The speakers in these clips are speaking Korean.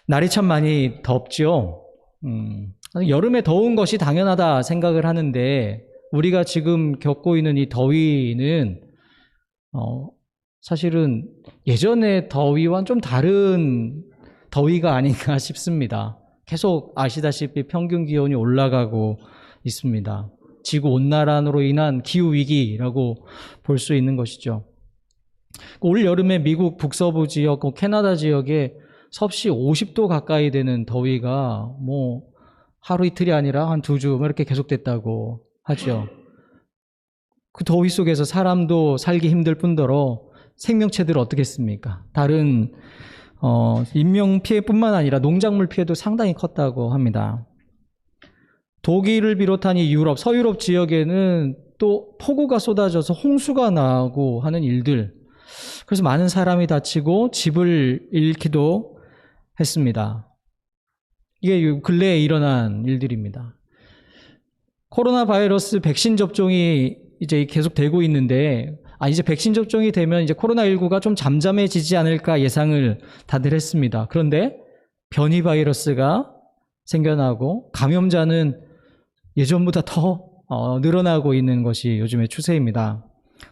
날이 참 많이 덥죠. 여름에 더운 것이 당연하다 생각을 하는데 우리가 지금 겪고 있는 이 더위는 사실은 예전의 더위와는 좀 다른 더위가 아닌가 싶습니다. 계속 아시다시피 평균 기온이 올라가고 있습니다. 지구온난화로 인한 기후위기라고 볼 수 있는 것이죠. 올 여름에 미국 북서부 지역, 캐나다 지역에 섭씨 50도 가까이 되는 더위가 하루 이틀이 아니라 한 2주 이렇게 계속됐다고 하죠. 그 더위 속에서 사람도 살기 힘들 뿐더러 생명체들 어떻겠습니까? 다른 인명 피해뿐만 아니라 농작물 피해도 상당히 컸다고 합니다. 독일을 비롯한 이 유럽, 서유럽 지역에는 또 폭우가 쏟아져서 홍수가 나고 하는 일들, 그래서 많은 사람이 다치고 집을 잃기도 했습니다. 이게 근래에 일어난 일들입니다. 코로나 바이러스 백신 접종이 이제 계속 되고 있는데, 이제 백신 접종이 되면 이제 코로나19가 좀 잠잠해지지 않을까 예상을 다들 했습니다. 그런데 변이 바이러스가 생겨나고 감염자는 예전보다 더 늘어나고 있는 것이 요즘의 추세입니다.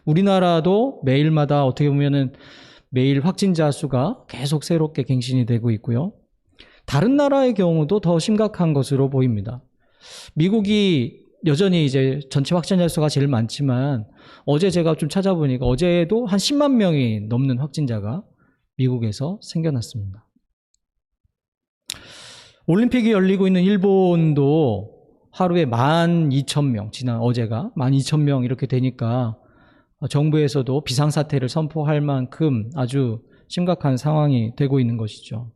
우리나라도 매일마다 어떻게 보면은 매일 확진자 수가 계속 새롭게 갱신이 되고 있고요. 다른 나라의 경우도 더 심각한 것으로 보입니다. 미국이 여전히 이제 전체 확진자 수가 제일 많지만 어제 제가 좀 찾아보니까 어제도 한 10만 명이 넘는 확진자가 미국에서 생겨났습니다. 올림픽이 열리고 있는 일본도 하루에 12,000명, 지난 어제가 12,000명 이렇게 되니까 정부에서도 비상사태를 선포할 만큼 아주 심각한 상황이 되고 있는 것이죠.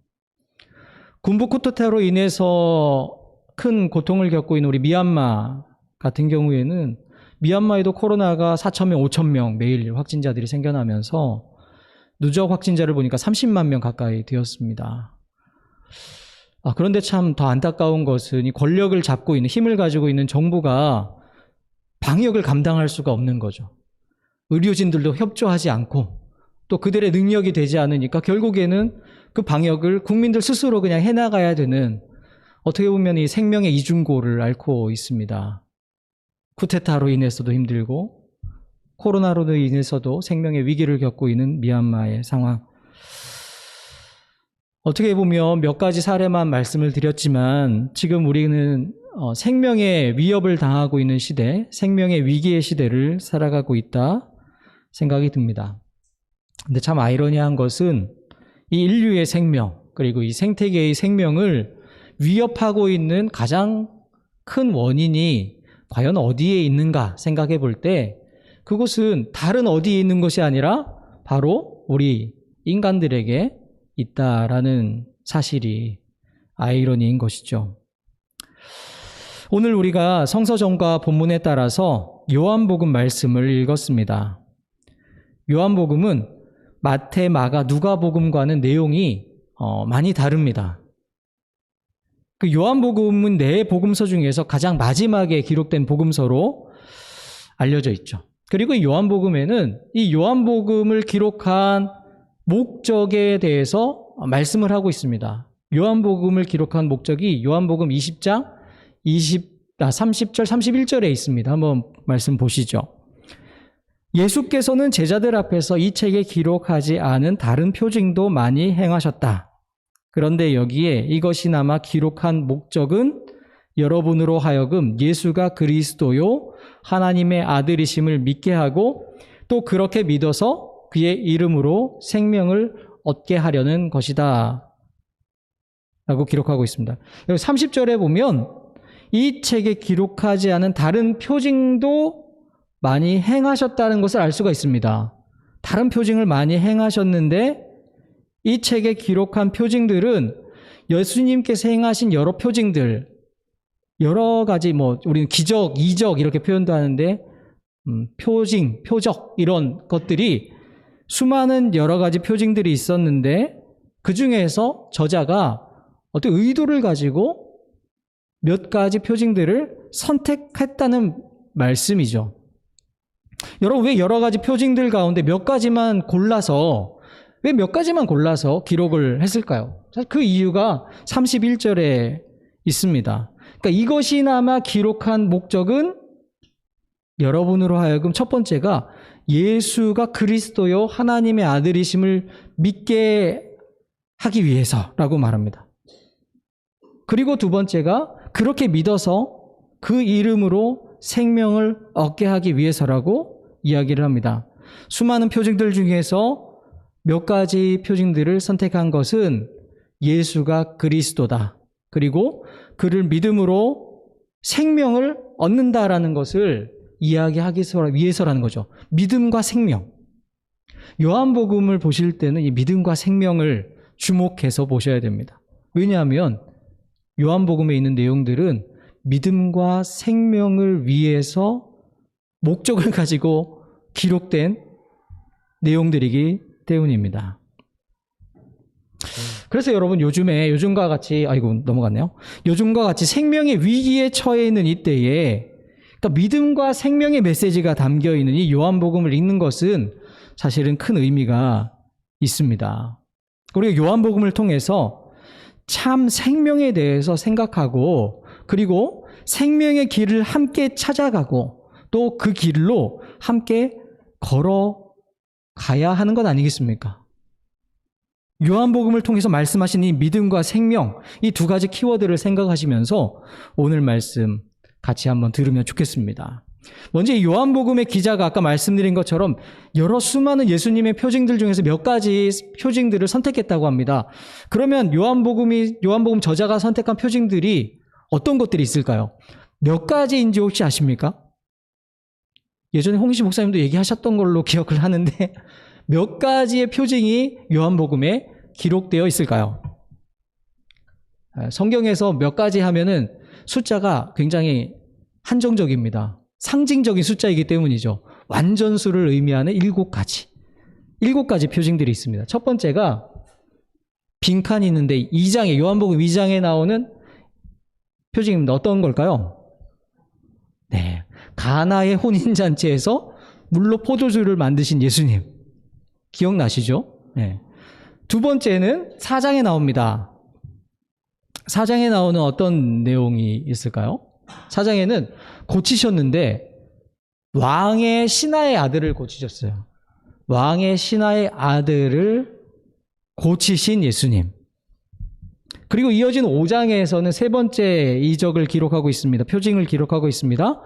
군부 쿠데타로 인해서 큰 고통을 겪고 있는 우리 미얀마 같은 경우에는 미얀마에도 코로나가 4,000명, 5,000명 매일 확진자들이 생겨나면서 누적 확진자를 보니까 30만 명 가까이 되었습니다. 그런데 참 더 안타까운 것은 이 권력을 잡고 있는, 힘을 가지고 있는 정부가 방역을 감당할 수가 없는 거죠. 의료진들도 협조하지 않고 또 그들의 능력이 되지 않으니까 결국에는 그 방역을 국민들 스스로 그냥 해나가야 되는, 어떻게 보면 이 생명의 이중고를 앓고 있습니다. 쿠데타로 인해서도 힘들고 코로나로 인해서도 생명의 위기를 겪고 있는 미얀마의 상황. 어떻게 보면 몇 가지 사례만 말씀을 드렸지만 지금 우리는 생명의 위협을 당하고 있는 시대, 생명의 위기의 시대를 살아가고 있다 생각이 듭니다. 근데 참 아이러니한 것은 이 인류의 생명, 그리고 이 생태계의 생명을 위협하고 있는 가장 큰 원인이 과연 어디에 있는가 생각해 볼 때 그것은 다른 어디에 있는 것이 아니라 바로 우리 인간들에게 있다라는 사실이 아이러니인 것이죠. 오늘 우리가 성서정과 본문에 따라서 요한복음 말씀을 읽었습니다. 요한복음은 마태, 마가, 누가복음과는 내용이 많이 다릅니다. 그 요한복음은 네 복음서 중에서 가장 마지막에 기록된 복음서로 알려져 있죠. 그리고 이 요한복음에는 이 요한복음을 기록한 목적에 대해서 말씀을 하고 있습니다. 요한복음을 기록한 목적이 요한복음 20장 30절, 31절에 있습니다. 한번 말씀 보시죠. 예수께서는 제자들 앞에서 이 책에 기록하지 않은 다른 표징도 많이 행하셨다. 그런데 여기에 이것이나마 기록한 목적은 여러분으로 하여금 예수가 그리스도요 하나님의 아들이심을 믿게 하고 또 그렇게 믿어서 그의 이름으로 생명을 얻게 하려는 것이다 라고 기록하고 있습니다. 30절에 보면 이 책에 기록하지 않은 다른 표징도 많이 행하셨다는 것을 알 수가 있습니다. 다른 표징을 많이 행하셨는데 이 책에 기록한 표징들은 예수님께서 행하신 여러 표징들, 여러 가지 우리는 기적, 이적 이렇게 표현도 하는데 표징, 표적 이런 것들이 수많은 여러 가지 표징들이 있었는데 그 중에서 저자가 어떤 의도를 가지고 몇 가지 표징들을 선택했다는 말씀이죠. 여러분, 왜 여러 가지 표징들 가운데 몇 가지만 골라서 왜 몇 가지만 골라서 기록을 했을까요? 사실 그 이유가 31절에 있습니다. 그러니까 이것이나마 기록한 목적은 여러분으로 하여금 첫 번째가 예수가 그리스도요 하나님의 아들이심을 믿게 하기 위해서라고 말합니다. 그리고 두 번째가 그렇게 믿어서 그 이름으로 생명을 얻게 하기 위해서라고 이야기를 합니다. 수많은 표징들 중에서 몇 가지 표징들을 선택한 것은 예수가 그리스도다. 그리고 그를 믿음으로 생명을 얻는다라는 것을 이야기하기 위해서라는 거죠. 믿음과 생명. 요한복음을 보실 때는 이 믿음과 생명을 주목해서 보셔야 됩니다. 왜냐하면 요한복음에 있는 내용들은 믿음과 생명을 위해서 목적을 가지고 기록된 내용들이기 때문입니다. 그래서 여러분 요즘과 같이 넘어갔네요. 요즘과 같이 생명의 위기에 처해 있는 이때에 그러니까 믿음과 생명의 메시지가 담겨 있는 이 요한복음을 읽는 것은 사실은 큰 의미가 있습니다. 우리가 요한복음을 통해서 참 생명에 대해서 생각하고 그리고 생명의 길을 함께 찾아가고 또 그 길로 함께 걸어가야 하는 것 아니겠습니까? 요한복음을 통해서 말씀하신 이 믿음과 생명, 이 두 가지 키워드를 생각하시면서 오늘 말씀 같이 한번 들으면 좋겠습니다. 먼저 이 요한복음의 기자가 아까 말씀드린 것처럼 여러 수많은 예수님의 표징들 중에서 몇 가지 표징들을 선택했다고 합니다. 그러면 요한복음 저자가 선택한 표징들이 어떤 것들이 있을까요? 몇 가지인지 혹시 아십니까? 예전에 홍시 목사님도 얘기하셨던 걸로 기억을 하는데 몇 가지의 표징이 요한복음에 기록되어 있을까요? 성경에서 몇 가지 하면은 숫자가 굉장히 한정적입니다. 상징적인 숫자이기 때문이죠. 완전수를 의미하는 7가지. 7가지 표징들이 있습니다. 첫 번째가 빈칸이 있는데 요한복음 2장에 나오는 표징입니다. 어떤 걸까요? 네. 가나의 혼인잔치에서 물로 포도주를 만드신 예수님. 기억나시죠? 네. 두 번째는 4장에 나옵니다. 4장에 나오는 어떤 내용이 있을까요? 4장에는 고치셨는데 왕의 신하의 아들을 고치셨어요. 왕의 신하의 아들을 고치신 예수님. 그리고 이어진 5장에서는 세 번째 이적을 기록하고 있습니다. 표징을 기록하고 있습니다.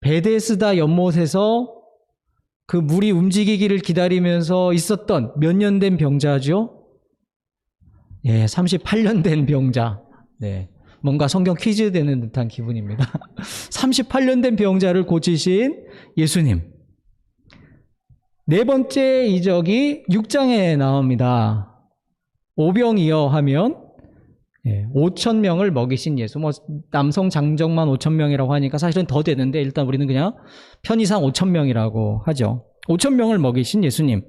베데스다 연못에서 그 물이 움직이기를 기다리면서 있었던 몇 년 된 병자죠? 예, 38년 된 병자. 네. 뭔가 성경 퀴즈 되는 듯한 기분입니다. 38년 된 병자를 고치신 예수님. 네 번째 이적이 6장에 나옵니다. 오병이어 하면 5,000명을 먹이신 예수. 남성 장정만 5,000명이라고 하니까 사실은 더 되는데 일단 우리는 그냥 편의상 5,000명이라고 하죠. 5,000명을 먹이신 예수님.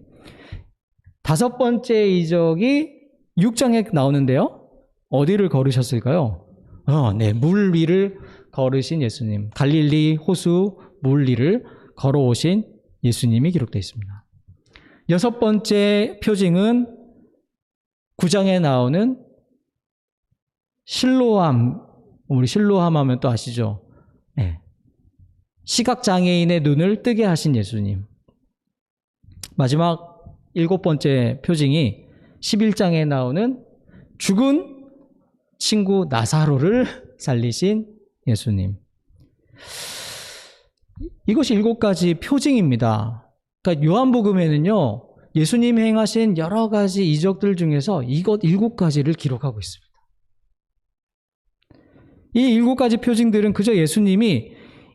다섯 번째 이적이 6장에 나오는데요. 어디를 걸으셨을까요? 네, 물 위를 걸으신 예수님. 갈릴리 호수 물 위를 걸어오신 예수님이 기록되어 있습니다. 여섯 번째 표징은 9장에 나오는 실로암. 우리 실로암 하면 또 아시죠? 네. 시각장애인의 눈을 뜨게 하신 예수님. 마지막 7번째 표징이 11장에 나오는 죽은 친구 나사로를 살리신 예수님. 이것이 7가지 표징입니다. 그러니까 요한복음에는요, 예수님이 행하신 여러 가지 이적들 중에서 이것 7가지를 기록하고 있습니다. 이 7가지 표징들은 그저 예수님이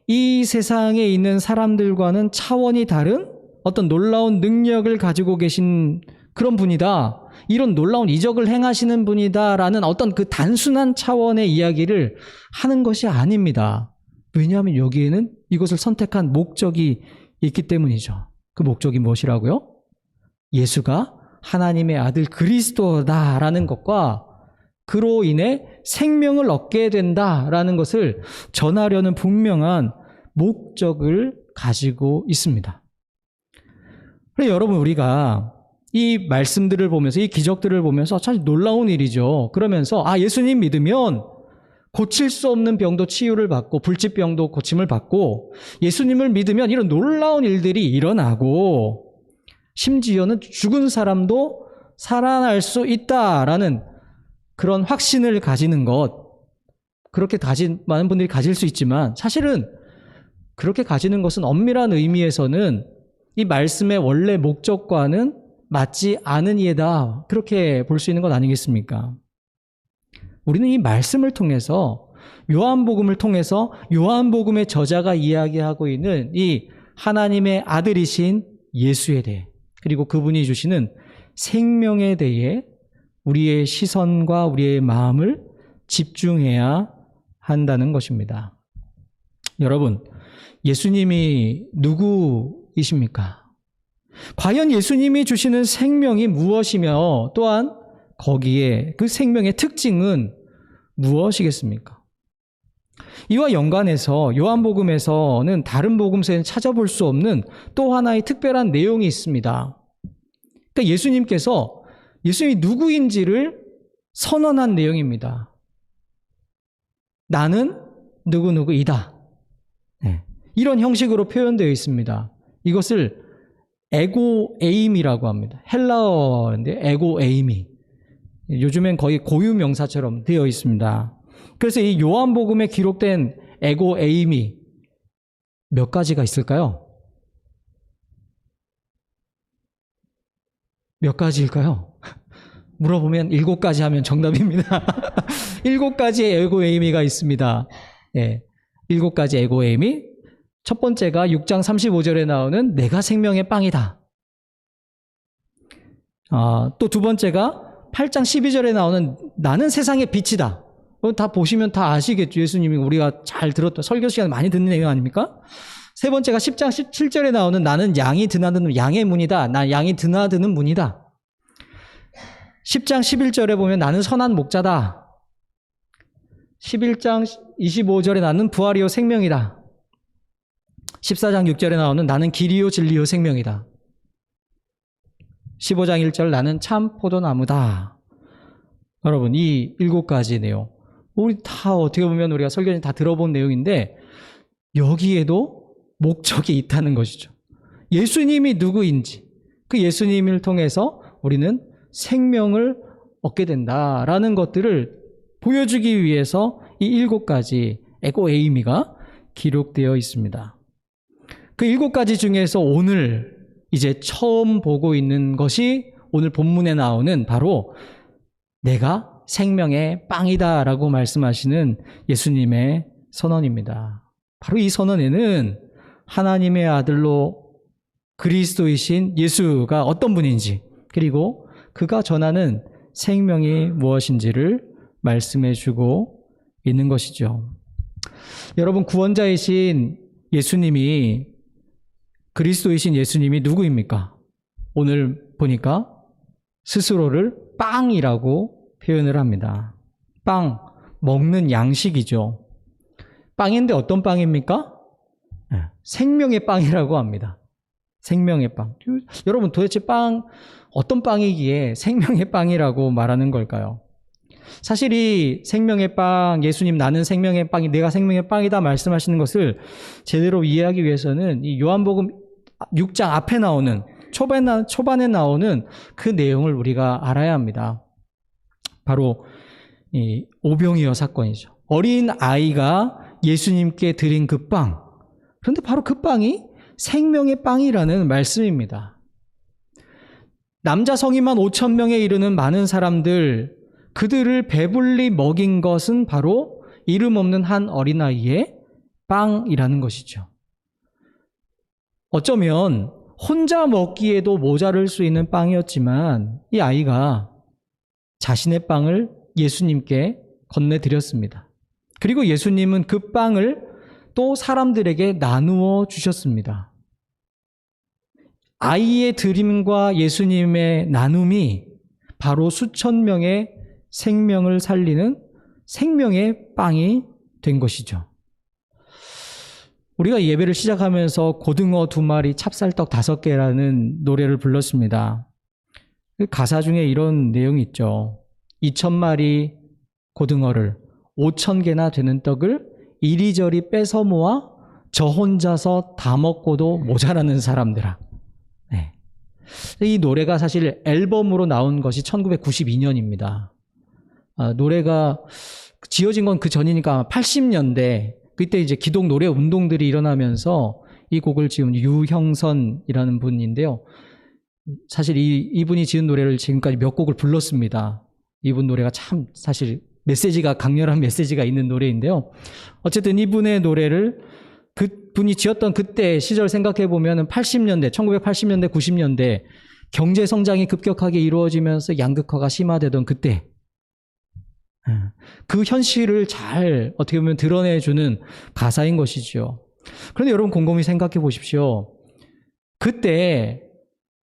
이 세상에 있는 사람들과는 차원이 다른 어떤 놀라운 능력을 가지고 계신 그런 분이다. 이런 놀라운 이적을 행하시는 분이다라는 어떤 그 단순한 차원의 이야기를 하는 것이 아닙니다. 왜냐하면 여기에는 이것을 선택한 목적이 있기 때문이죠. 그 목적이 무엇이라고요? 예수가 하나님의 아들 그리스도다라는 것과 그로 인해 생명을 얻게 된다라는 것을 전하려는 분명한 목적을 가지고 있습니다. 그래서 여러분, 우리가 이 말씀들을 보면서, 이 기적들을 보면서 참 놀라운 일이죠. 그러면서 예수님 믿으면 고칠 수 없는 병도 치유를 받고 불치병도 고침을 받고 예수님을 믿으면 이런 놀라운 일들이 일어나고 심지어는 죽은 사람도 살아날 수 있다라는 그런 확신을 가지는 것, 그렇게 많은 분들이 가질 수 있지만 사실은 그렇게 가지는 것은 엄밀한 의미에서는 이 말씀의 원래 목적과는 맞지 않은 예다, 그렇게 볼 수 있는 것 아니겠습니까? 우리는 이 말씀을 통해서, 요한복음을 통해서 요한복음의 저자가 이야기하고 있는 이 하나님의 아들이신 예수에 대해, 그리고 그분이 주시는 생명에 대해 우리의 시선과 우리의 마음을 집중해야 한다는 것입니다. 여러분, 예수님이 누구이십니까? 과연 예수님이 주시는 생명이 무엇이며 또한 거기에 그 생명의 특징은 무엇이겠습니까? 이와 연관해서 요한복음에서는 다른 복음서에는 찾아볼 수 없는 또 하나의 특별한 내용이 있습니다. 그러니까 예수님이 누구인지를 선언한 내용입니다. 나는 누구누구이다. 네. 이런 형식으로 표현되어 있습니다. 이것을 에고에임이라고 합니다. 헬라어인데 에고에임이. 요즘엔 거의 고유명사처럼 되어 있습니다. 그래서 이 요한복음에 기록된 에고에임이 몇 가지가 있을까요? 몇 가지일까요? 물어보면 7가지 하면 정답입니다. 7가지의 에고에이미가 있습니다. 예, 7가지 에고에이미. 첫 번째가 6장 35절에 나오는 내가 생명의 빵이다. 또 두 번째가 8장 12절에 나오는 나는 세상의 빛이다. 다 보시면 다 아시겠죠. 예수님이 우리가 잘 들었던 설교 시간 많이 듣는 내용 아닙니까? 세 번째가 10장 17절에 나오는 나는 양이 드나드는 양의 문이다. 나 양이 드나드는 문이다. 10장 11절에 보면 나는 선한 목자다. 11장 25절에 나는 부활이요 생명이다. 14장 6절에 나오는 나는 길이요 진리요 생명이다. 15장 1절 나는 참 포도나무다. 여러분, 이 7가지 내용 우리 다 어떻게 보면 우리가 설교는 다 들어본 내용인데 여기에도 목적이 있다는 것이죠. 예수님이 누구인지, 그 예수님을 통해서 우리는 생명을 얻게 된다라는 것들을 보여주기 위해서 이 7가지 에고에이미가 기록되어 있습니다. 그 7가지 중에서 오늘 이제 처음 보고 있는 것이 오늘 본문에 나오는 바로 내가 생명의 빵이다라고 말씀하시는 예수님의 선언입니다. 바로 이 선언에는 하나님의 아들로 그리스도이신 예수가 어떤 분인지, 그리고 그가 전하는 생명이 무엇인지를 말씀해 주고 있는 것이죠. 여러분, 구원자이신 예수님이, 그리스도이신 예수님이 누구입니까? 오늘 보니까 스스로를 빵이라고 표현을 합니다. 빵, 먹는 양식이죠. 빵인데 어떤 빵입니까? 생명의 빵이라고 합니다. 생명의 빵. 여러분, 도대체 어떤 빵이기에 생명의 빵이라고 말하는 걸까요? 사실 이 생명의 빵, 예수님 나는 생명의 빵이, 내가 생명의 빵이다 말씀하시는 것을 제대로 이해하기 위해서는 이 요한복음 6장 앞에 나오는, 초반에 나오는 그 내용을 우리가 알아야 합니다. 바로 이 오병이어 사건이죠. 어린 아이가 예수님께 드린 그 빵. 그런데 바로 그 빵이 생명의 빵이라는 말씀입니다. 남자 성인만 5,000명에 이르는 많은 사람들, 그들을 배불리 먹인 것은 바로 이름 없는 한 어린아이의 빵이라는 것이죠. 어쩌면 혼자 먹기에도 모자랄 수 있는 빵이었지만 이 아이가 자신의 빵을 예수님께 건네드렸습니다. 그리고 예수님은 그 빵을 또 사람들에게 나누어 주셨습니다. 아이의 드림과 예수님의 나눔이 바로 수천 명의 생명을 살리는 생명의 빵이 된 것이죠. 우리가 예배를 시작하면서 고등어 2마리, 찹쌀떡 5개라는 노래를 불렀습니다. 그 가사 중에 이런 내용이 있죠. 2,000마리 고등어를 5,000개나 되는 떡을 이리저리 뺏어 모아 저 혼자서 다 먹고도 모자라는 사람들아. 네. 이 노래가 사실 앨범으로 나온 것이 1992년입니다. 노래가 지어진 건 그 전이니까 80년대, 그때 이제 기독 노래 운동들이 일어나면서 이 곡을 지은 유형선이라는 분인데요. 사실 이분이 지은 노래를 지금까지 몇 곡을 불렀습니다. 이분 노래가 참 사실 메시지가, 강렬한 메시지가 있는 노래인데요. 어쨌든 이분의 노래를 그분이 지었던 그때 시절 생각해 보면 80년대, 1980년대, 90년대 경제 성장이 급격하게 이루어지면서 양극화가 심화되던 그때 그 현실을 잘 어떻게 보면 드러내주는 가사인 것이죠. 그런데 여러분 곰곰이 생각해 보십시오. 그때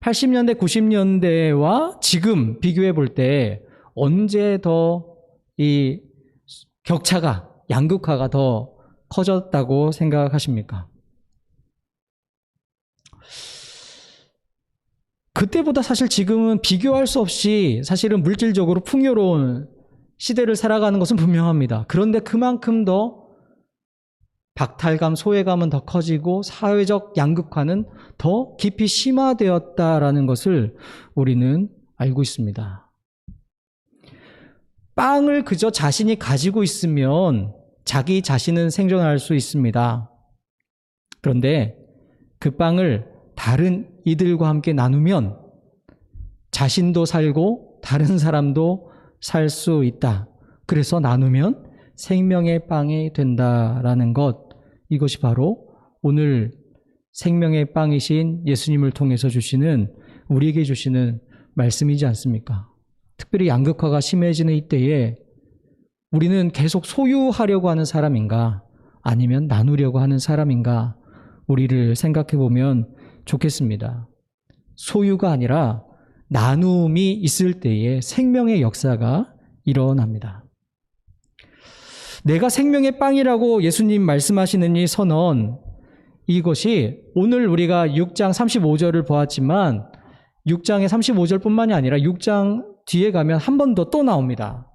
80년대, 90년대와 지금 비교해 볼 때 언제 더 이 격차가, 양극화가 더 커졌다고 생각하십니까? 그때보다 사실 지금은 비교할 수 없이 사실은 물질적으로 풍요로운 시대를 살아가는 것은 분명합니다. 그런데 그만큼 더 박탈감, 소외감은 더 커지고 사회적 양극화는 더 깊이 심화되었다라는 것을 우리는 알고 있습니다. 빵을 그저 자신이 가지고 있으면 자기 자신은 생존할 수 있습니다. 그런데 그 빵을 다른 이들과 함께 나누면 자신도 살고 다른 사람도 살 수 있다. 그래서 나누면 생명의 빵이 된다라는 것, 이것이 바로 오늘 생명의 빵이신 예수님을 통해서 주시는, 우리에게 주시는 말씀이지 않습니까? 특별히 양극화가 심해지는 이때에 우리는 계속 소유하려고 하는 사람인가, 아니면 나누려고 하는 사람인가, 우리를 생각해 보면 좋겠습니다. 소유가 아니라 나눔이 있을 때에 생명의 역사가 일어납니다. 내가 생명의 빵이라고 예수님 말씀하시는 이 선언, 이것이 오늘 우리가 6장 35절을 보았지만 6장의 35절뿐만이 아니라 6장 뒤에 가면 한 번 더 또 나옵니다.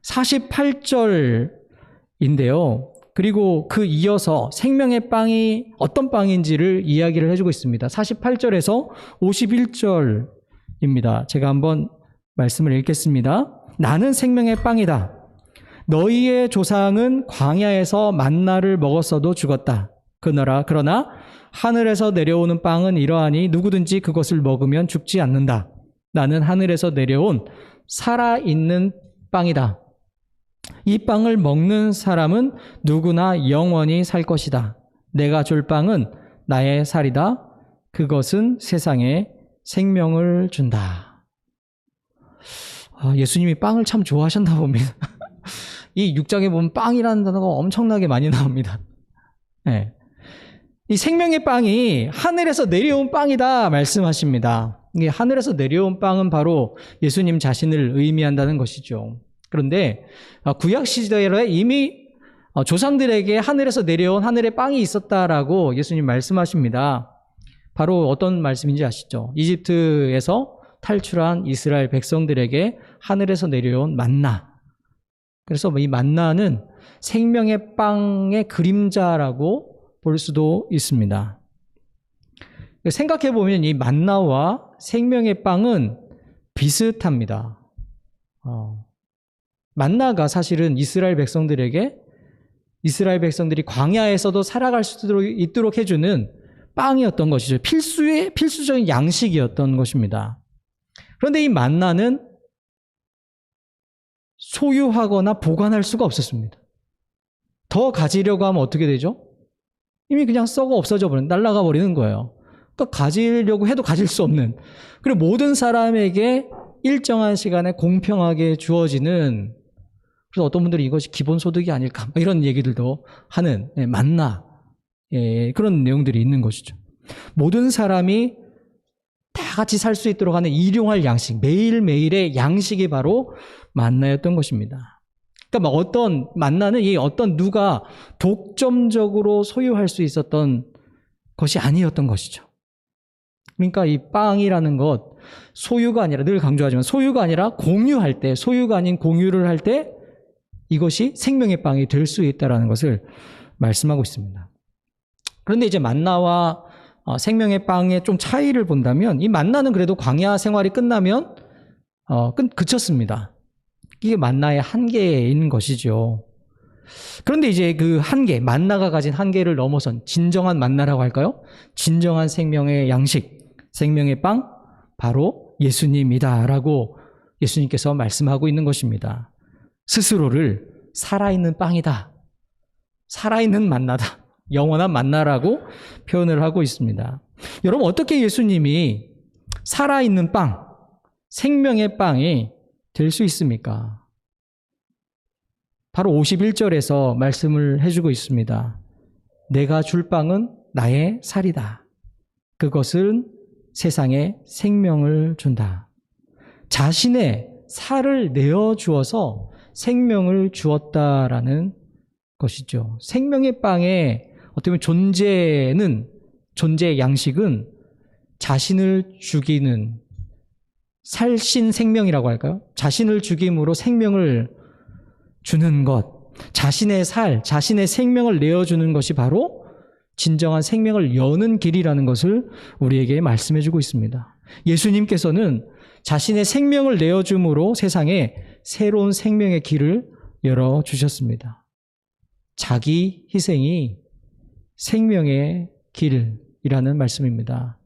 48절인데요. 그리고 그 이어서 생명의 빵이 어떤 빵인지를 이야기를 해주고 있습니다. 48절에서 51절입니다. 제가 한번 말씀을 읽겠습니다. 나는 생명의 빵이다. 너희의 조상은 광야에서 만나를 먹었어도 죽었다. 그러나 하늘에서 내려오는 빵은 이러하니 누구든지 그것을 먹으면 죽지 않는다. 나는 하늘에서 내려온 살아있는 빵이다. 이 빵을 먹는 사람은 누구나 영원히 살 것이다. 내가 줄 빵은 나의 살이다. 그것은 세상에 생명을 준다. 예수님이 빵을 참 좋아하셨나 봅니다. 이 6장에 보면 빵이라는 단어가 엄청나게 많이 나옵니다. 네. 이 생명의 빵이 하늘에서 내려온 빵이다 말씀하십니다. 이게 하늘에서 내려온 빵은 바로 예수님 자신을 의미한다는 것이죠. 그런데 구약 시대에 이미 조상들에게 하늘에서 내려온 하늘의 빵이 있었다라고 예수님 말씀하십니다. 바로 어떤 말씀인지 아시죠? 이집트에서 탈출한 이스라엘 백성들에게 하늘에서 내려온 만나. 그래서 이 만나는 생명의 빵의 그림자라고 볼 수도 있습니다. 생각해보면 이 만나와 생명의 빵은 비슷합니다. 만나가 사실은 이스라엘 백성들이 광야에서도 살아갈 수 있도록 해주는 빵이었던 것이죠. 필수적인 양식이었던 것입니다. 그런데 이 만나는 소유하거나 보관할 수가 없었습니다. 더 가지려고 하면 어떻게 되죠? 이미 그냥 썩어 없어져 버리는, 날아가 버리는 거예요. 그러니까 가지려고 해도 가질 수 없는, 그리고 모든 사람에게 일정한 시간에 공평하게 주어지는, 그래서 어떤 분들이 이것이 기본소득이 아닐까 이런 얘기들도 하는 만나, 그런 내용들이 있는 것이죠. 모든 사람이 다 같이 살 수 있도록 하는 일용할 양식, 매일매일의 양식이 바로 만나였던 것입니다. 그러니까 어떤 만나는 누가 독점적으로 소유할 수 있었던 것이 아니었던 것이죠. 그러니까 이 빵이라는 것, 소유가 아니라, 늘 강조하지만 소유가 아니라 공유할 때, 소유가 아닌 공유를 할 때 이것이 생명의 빵이 될 수 있다는 것을 말씀하고 있습니다. 그런데 이제 만나와 생명의 빵의 좀 차이를 본다면, 이 만나는 그래도 광야 생활이 끝나면 그쳤습니다. 이게 만나의 한계인 것이죠. 그런데 이제 그 한계, 만나가 가진 한계를 넘어선 진정한 만나라고 할까요? 진정한 생명의 양식, 생명의 빵, 바로 예수님이다라고 예수님께서 말씀하고 있는 것입니다. 스스로를 살아있는 빵이다, 살아있는 만나다, 영원한 만나라고 표현을 하고 있습니다. 여러분, 어떻게 예수님이 살아있는 빵, 생명의 빵이 될 수 있습니까? 바로 51절에서 말씀을 해주고 있습니다. 내가 줄 빵은 나의 살이다. 그것은 세상에 생명을 준다. 자신의 살을 내어주어서 생명을 주었다라는 것이죠. 생명의 빵의 어떻게 보면 존재의 양식은 자신을 죽이는 살신 생명이라고 할까요? 자신을 죽임으로 생명을 주는 것, 자신의 자신의 생명을 내어주는 것이 바로 진정한 생명을 여는 길이라는 것을 우리에게 말씀해 주고 있습니다. 예수님께서는 자신의 생명을 내어줌으로 세상에 새로운 생명의 길을 열어주셨습니다. 자기 희생이 생명의 길이라는 말씀입니다.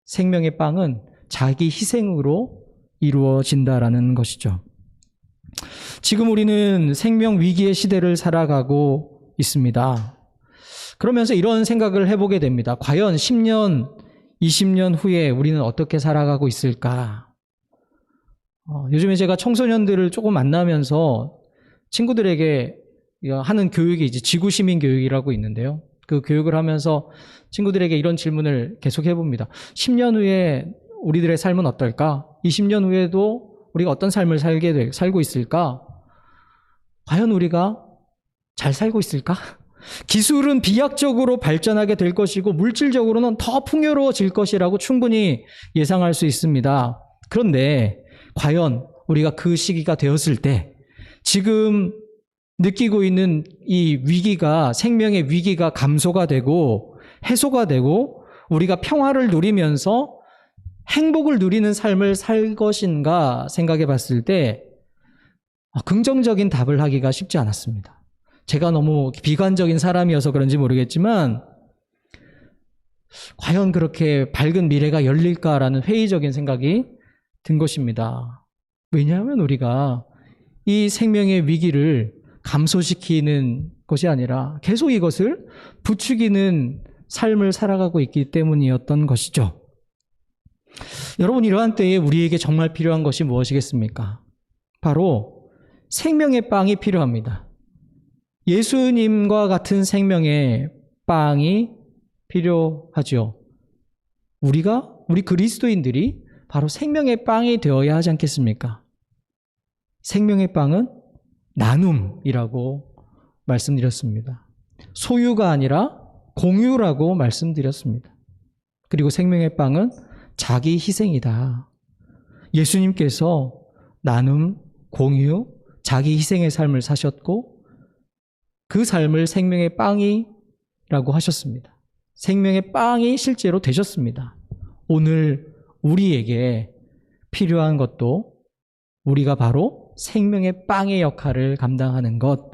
생명의 빵은 자기 희생으로 이루어진다라는 것이죠. 지금 우리는 생명 위기의 시대를 살아가고 있습니다. 그러면서 이런 생각을 해보게 됩니다. 과연 10년, 20년 후에 우리는 어떻게 살아가고 있을까? 요즘에 제가 청소년들을 조금 만나면서 친구들에게 하는 교육이 이제 지구시민 교육이라고 있는데요. 그 교육을 하면서 친구들에게 이런 질문을 계속 해봅니다. 10년 후에 우리들의 삶은 어떨까? 20년 후에도 우리가 어떤 삶을 살고 있을까? 과연 우리가 잘 살고 있을까? 기술은 비약적으로 발전하게 될 것이고 물질적으로는 더 풍요로워질 것이라고 충분히 예상할 수 있습니다. 그런데 과연 우리가 그 시기가 되었을 때 지금 느끼고 있는 이 위기가, 생명의 위기가 감소가 되고 해소가 되고 우리가 평화를 누리면서 행복을 누리는 삶을 살 것인가 생각해 봤을 때 긍정적인 답을 하기가 쉽지 않았습니다. 제가 너무 비관적인 사람이어서 그런지 모르겠지만 과연 그렇게 밝은 미래가 열릴까라는 회의적인 생각이 든 것입니다. 왜냐하면 우리가 이 생명의 위기를 감소시키는 것이 아니라 계속 이것을 부추기는 삶을 살아가고 있기 때문이었던 것이죠. 여러분, 이러한 때에 우리에게 정말 필요한 것이 무엇이겠습니까? 바로 생명의 빵이 필요합니다. 예수님과 같은 생명의 빵이 필요하죠. 우리 그리스도인들이 바로 생명의 빵이 되어야 하지 않겠습니까? 생명의 빵은 나눔이라고 말씀드렸습니다. 소유가 아니라 공유라고 말씀드렸습니다. 그리고 생명의 빵은 자기 희생이다. 예수님께서 나눔, 공유, 자기 희생의 삶을 사셨고 그 삶을 생명의 빵이라고 하셨습니다. 생명의 빵이 실제로 되셨습니다. 오늘 우리에게 필요한 것도 우리가 바로 생명의 빵의 역할을 감당하는 것,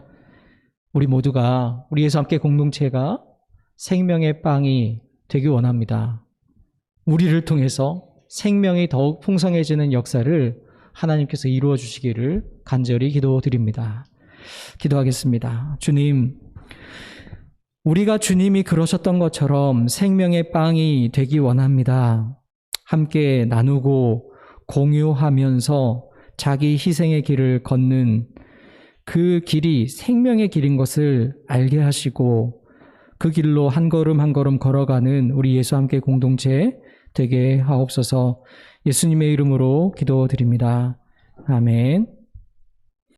우리 모두가, 우리 예수 함께 공동체가 생명의 빵이 되기 원합니다. 우리를 통해서 생명이 더욱 풍성해지는 역사를 하나님께서 이루어 주시기를 간절히 기도드립니다. 기도하겠습니다. 주님, 우리가 주님이 그러셨던 것처럼 생명의 빵이 되기 원합니다. 함께 나누고 공유하면서 자기 희생의 길을 걷는 그 길이 생명의 길인 것을 알게 하시고 그 길로 한 걸음 한 걸음 걸어가는 우리 예수 함께 공동체 되게 하옵소서. 예수님의 이름으로 기도드립니다. 아멘.